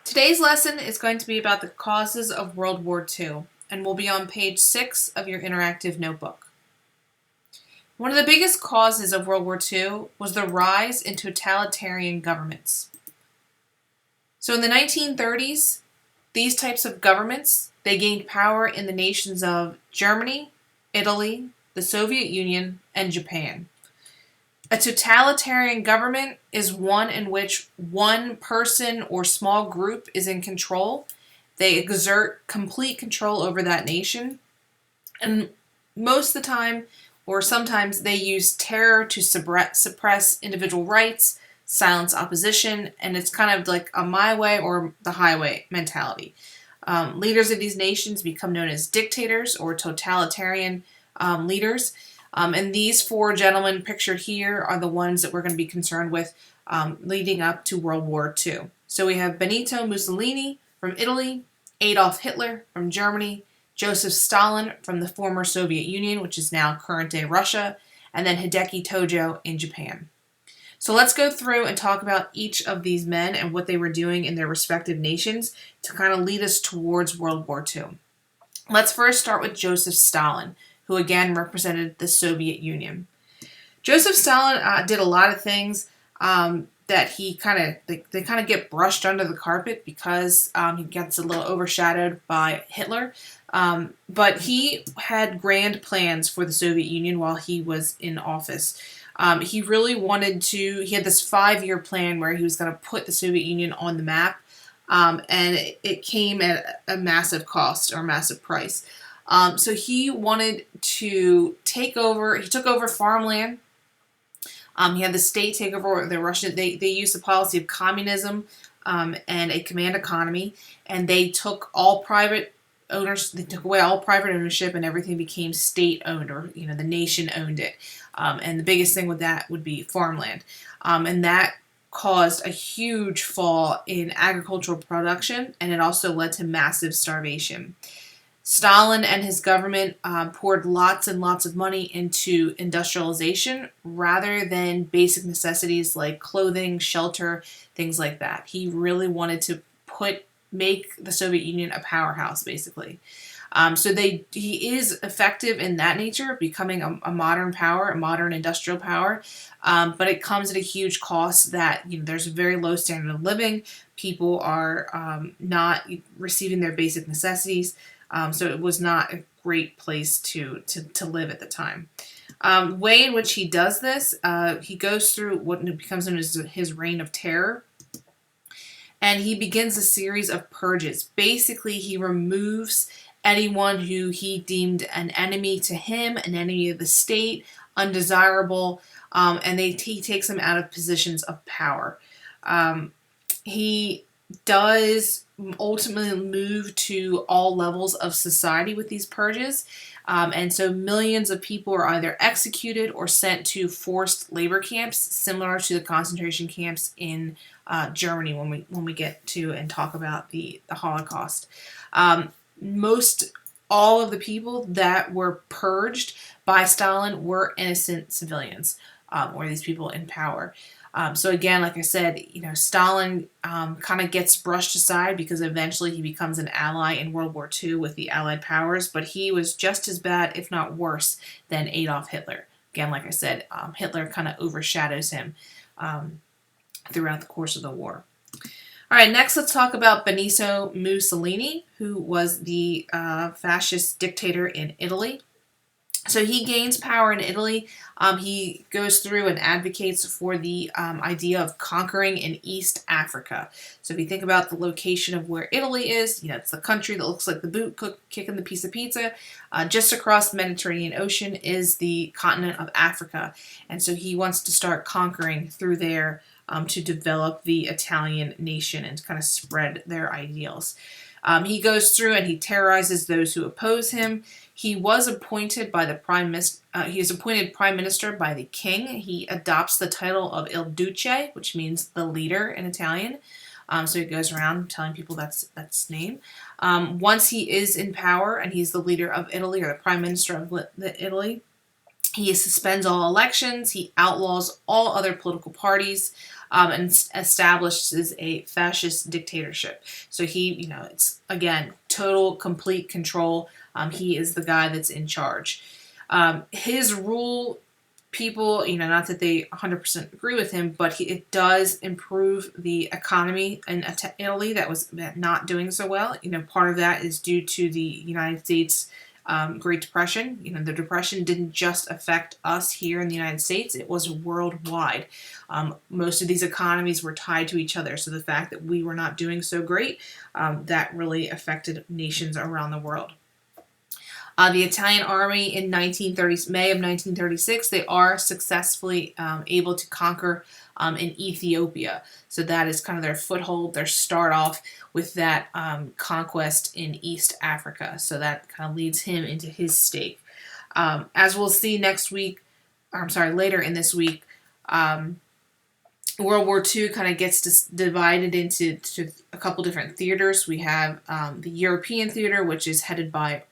Today's lesson is going to be about the causes of World War II, and will be on page 6 of your interactive notebook. One of the biggest causes of World War II was the rise in totalitarian governments. So in the 1930s, these types of governments, they gained power in the nations of Germany, Italy, the Soviet Union, and Japan. A totalitarian government is one in which one person or small group is in control. They exert complete control over that nation. And most of the time, or sometimes, they use terror to suppress individual rights, silence opposition, and it's kind of like a my way or the highway mentality. Leaders of these nations become known as dictators or totalitarian leaders. And these four gentlemen pictured here are the ones that we're going to be concerned with leading up to World War II. So we have Benito Mussolini from Italy, Adolf Hitler from Germany, Joseph Stalin from the former Soviet Union, which is now current-day Russia, and then Hideki Tojo in Japan. So let's go through and talk about each of these men and what they were doing in their respective nations to kind of lead us towards World War II. Let's first start with Joseph Stalin, who again represented the Soviet Union. Joseph Stalin did a lot of things that they kind of get brushed under the carpet because he gets a little overshadowed by Hitler. But he had grand plans for the Soviet Union while he was in office. He really wanted to, he had this 5-year plan where he was going to put the Soviet Union on the map. And it came at a massive cost or a massive price. So he wanted to take over, he took over farmland. He had the state take over the Russian, they used the policy of communism and a command economy, and they took all private owners, they took away all private ownership and everything became state owned, or, the nation owned it. And the biggest thing with that would be farmland. And that caused a huge fall in agricultural production, and it also led to massive starvation. Stalin and his government poured lots and lots of money into industrialization rather than basic necessities like clothing, shelter, things like that. He really wanted to make the Soviet Union a powerhouse, basically. So he is effective in that nature, becoming a modern power, a modern industrial power, but it comes at a huge cost that there's a very low standard of living. People are not receiving their basic necessities. So it was not a great place to live at the time. The way in which he does this, he goes through what becomes known as his reign of terror. And he begins a series of purges. Basically, he removes anyone who he deemed an enemy to him, an enemy of the state, undesirable, and he takes them out of positions of power. He does ultimately move to all levels of society with these purges. And so millions of people are either executed or sent to forced labor camps, similar to the concentration camps in Germany when we get to and talk about the Holocaust. Most all of the people that were purged by Stalin were innocent civilians, or these people in power. So again, like I said, Stalin kind of gets brushed aside because eventually he becomes an ally in World War II with the Allied powers, but he was just as bad, if not worse, than Adolf Hitler. Again, like I said, Hitler kind of overshadows him throughout the course of the war. All right, next let's talk about Benito Mussolini, who was the fascist dictator in Italy. So he gains power in Italy. He goes through and advocates for the idea of conquering in East Africa. So if you think about the location of where Italy is, it's the country that looks like the boot kicking the piece of pizza. Just across the Mediterranean Ocean is the continent of Africa. And so he wants to start conquering through there to develop the Italian nation and to kind of spread their ideals. He goes through and he terrorizes those who oppose him. He was appointed by the prime minister. He is appointed prime minister by the king. He adopts the title of Il Duce, which means the leader in Italian. So he goes around telling people that's his name. Once he is in power and he's the leader of Italy, or the prime minister of Italy, he suspends all elections. He outlaws all other political parties. and establishes a fascist dictatorship. So he, it's again total, complete control. He is the guy that's in charge. His rule, people, not that they 100% agree with him, but it does improve the economy in Italy that was not doing so well. Part of that is due to the United States Great Depression. The Depression didn't just affect us here in the United States, it was worldwide. Most of these economies were tied to each other, so the fact that we were not doing so great, that really affected nations around the world. The Italian army in May of 1936, they are successfully able to conquer in Ethiopia. So that is kind of their foothold, their start off with that conquest in East Africa. So that kind of leads him into his stake. As we'll see later in this week, World War II kind of gets divided into a couple different theaters. We have the European theater, which is headed by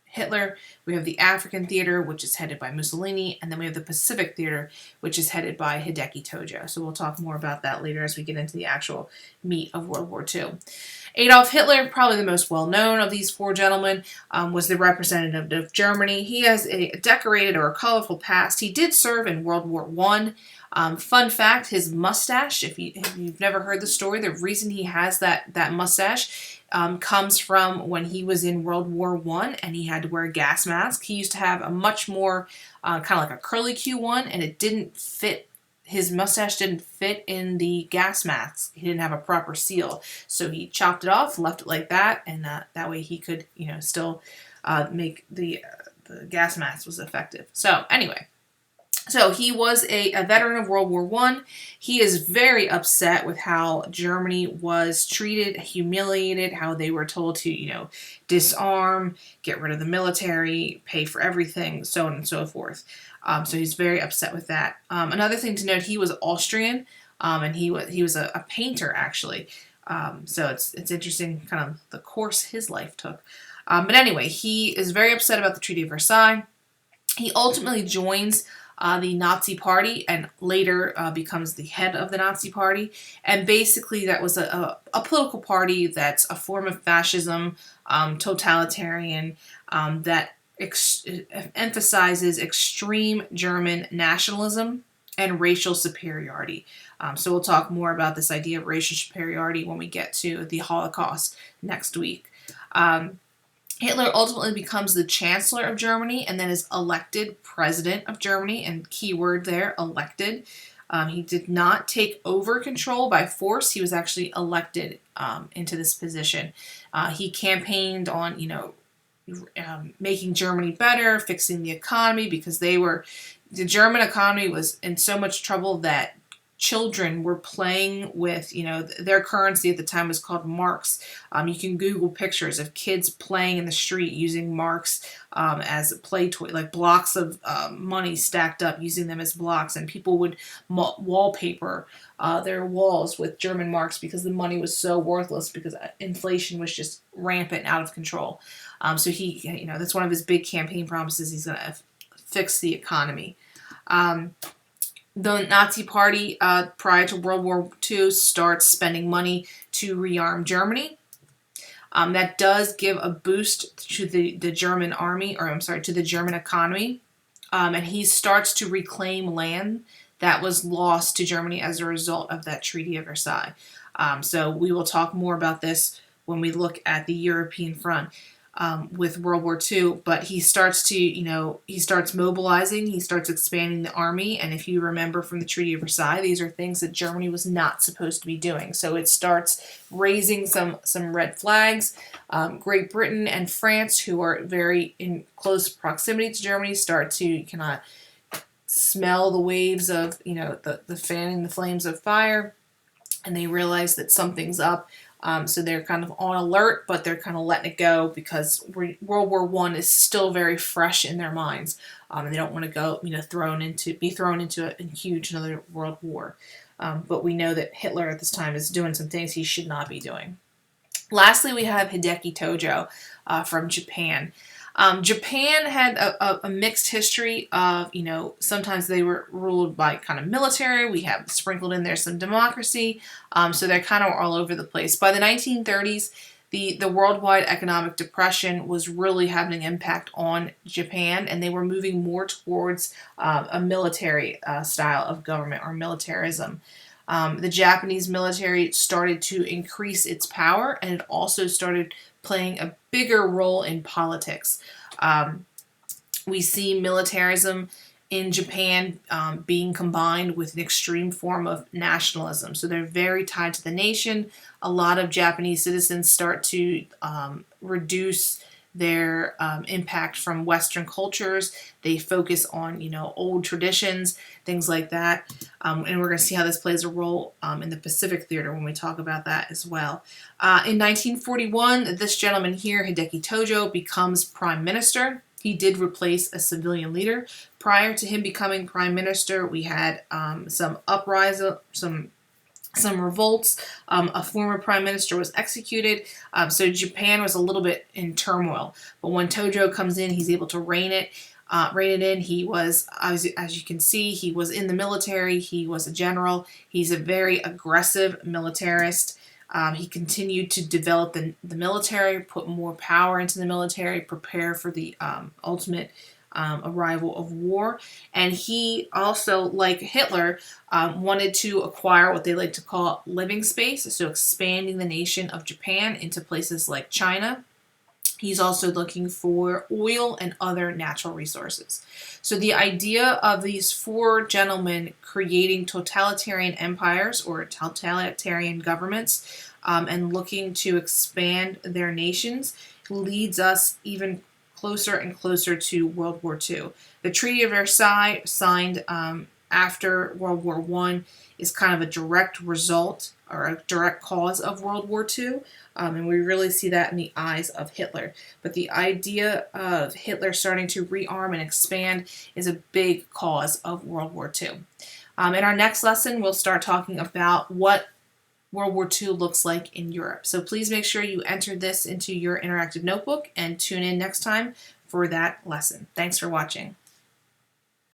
Hitler. We have the African theater, which is headed by Mussolini, and then we have the Pacific theater, which is headed by Hideki Tojo. So we'll talk more about that later as we get into the actual meat of World War II. Adolf Hitler, probably the most well-known of these four gentlemen, was the representative of Germany. He has a decorated or a colorful past. He did serve in World War I. Fun fact, his mustache, if you've never heard the story, the reason he has that mustache comes from when he was in World War I and he had to wear a gas mask. He used to have a much more kind of like a curly Q one, and it didn't fit. His mustache didn't fit in the gas mask. He didn't have a proper seal, so he chopped it off, left it like that, and that way he could, still make the gas mask was effective. So anyway. So he was a veteran of World War I. He is very upset with how Germany was treated, humiliated, how they were told to, disarm, get rid of the military, pay for everything, so on and so forth. So he's very upset with that. Another thing to note, he was Austrian, and he was a painter, actually. So it's interesting kind of the course his life took. But anyway, he is very upset about the Treaty of Versailles. He ultimately joins the Nazi Party and later becomes the head of the Nazi Party. And basically that was a political party that's a form of fascism, totalitarian, that emphasizes extreme German nationalism and racial superiority. So we'll talk more about this idea of racial superiority when we get to the Holocaust next week. Hitler ultimately becomes the Chancellor of Germany and then is elected President of Germany, and key word there, elected. He did not take over control by force. He was actually elected into this position. He campaigned on, making Germany better, fixing the economy, because the German economy was in so much trouble that children were playing with, their currency at the time was called marks. You can Google pictures of kids playing in the street using marks as a play toy, like blocks of money stacked up, using them as blocks, and people would wallpaper their walls with German marks because the money was so worthless because inflation was just rampant, out of control. So he, that's one of his big campaign promises. He's going to fix the economy. The Nazi Party, prior to World War II, starts spending money to rearm Germany. That does give a boost to the German army, to the German economy. And he starts to reclaim land that was lost to Germany as a result of that Treaty of Versailles. So we will talk more about this when we look at the European front. With World War II, but he starts mobilizing, he starts expanding the army, and if you remember from the Treaty of Versailles, these are things that Germany was not supposed to be doing. So it starts raising some red flags. Great Britain and France, who are very in close proximity to Germany, start to kind of smell the waves of, the fanning the flames of fire, and they realize that something's up. So they're kind of on alert, but they're kind of letting it go because World War I is still very fresh in their minds, and they don't want to go, be thrown into a huge another world war. But we know that Hitler at this time is doing some things he should not be doing. Lastly, we have Hideki Tojo from Japan. Japan had a mixed history of, sometimes they were ruled by kind of military. We have sprinkled in there some democracy. So they're kind of all over the place. By the 1930s, the worldwide economic depression was really having an impact on Japan, and they were moving more towards a military style of government, or militarism. The Japanese military started to increase its power, and it also started playing a bigger role in politics. We see militarism in Japan being combined with an extreme form of nationalism. So they're very tied to the nation. A lot of Japanese citizens start to reduce their impact from Western cultures. They focus on, old traditions, things like that. And we're going to see how this plays a role in the Pacific Theater when we talk about that as well. In 1941, this gentleman here, Hideki Tojo, becomes prime minister. He did replace a civilian leader. Prior to him becoming prime minister, we had some uprising, some revolts. A former prime minister was executed. So Japan was a little bit in turmoil. But when Tojo comes in, he's able to rein it in. He was, as you can see, he was in the military. He was a general. He's a very aggressive militarist. He continued to develop the military, put more power into the military, prepare for the ultimate arrival of war. And he also, like Hitler, wanted to acquire what they like to call living space, so expanding the nation of Japan into places like China. He's also looking for oil and other natural resources. So the idea of these four gentlemen creating totalitarian empires or totalitarian governments and looking to expand their nations leads us even closer and closer to World War II. The Treaty of Versailles, signed after World War I, is kind of a direct result or a direct cause of World War II. And we really see that in the eyes of Hitler. But the idea of Hitler starting to rearm and expand is a big cause of World War II. In our next lesson, we'll start talking about what World War II looks like in Europe. So please make sure you enter this into your interactive notebook and tune in next time for that lesson. Thanks for watching.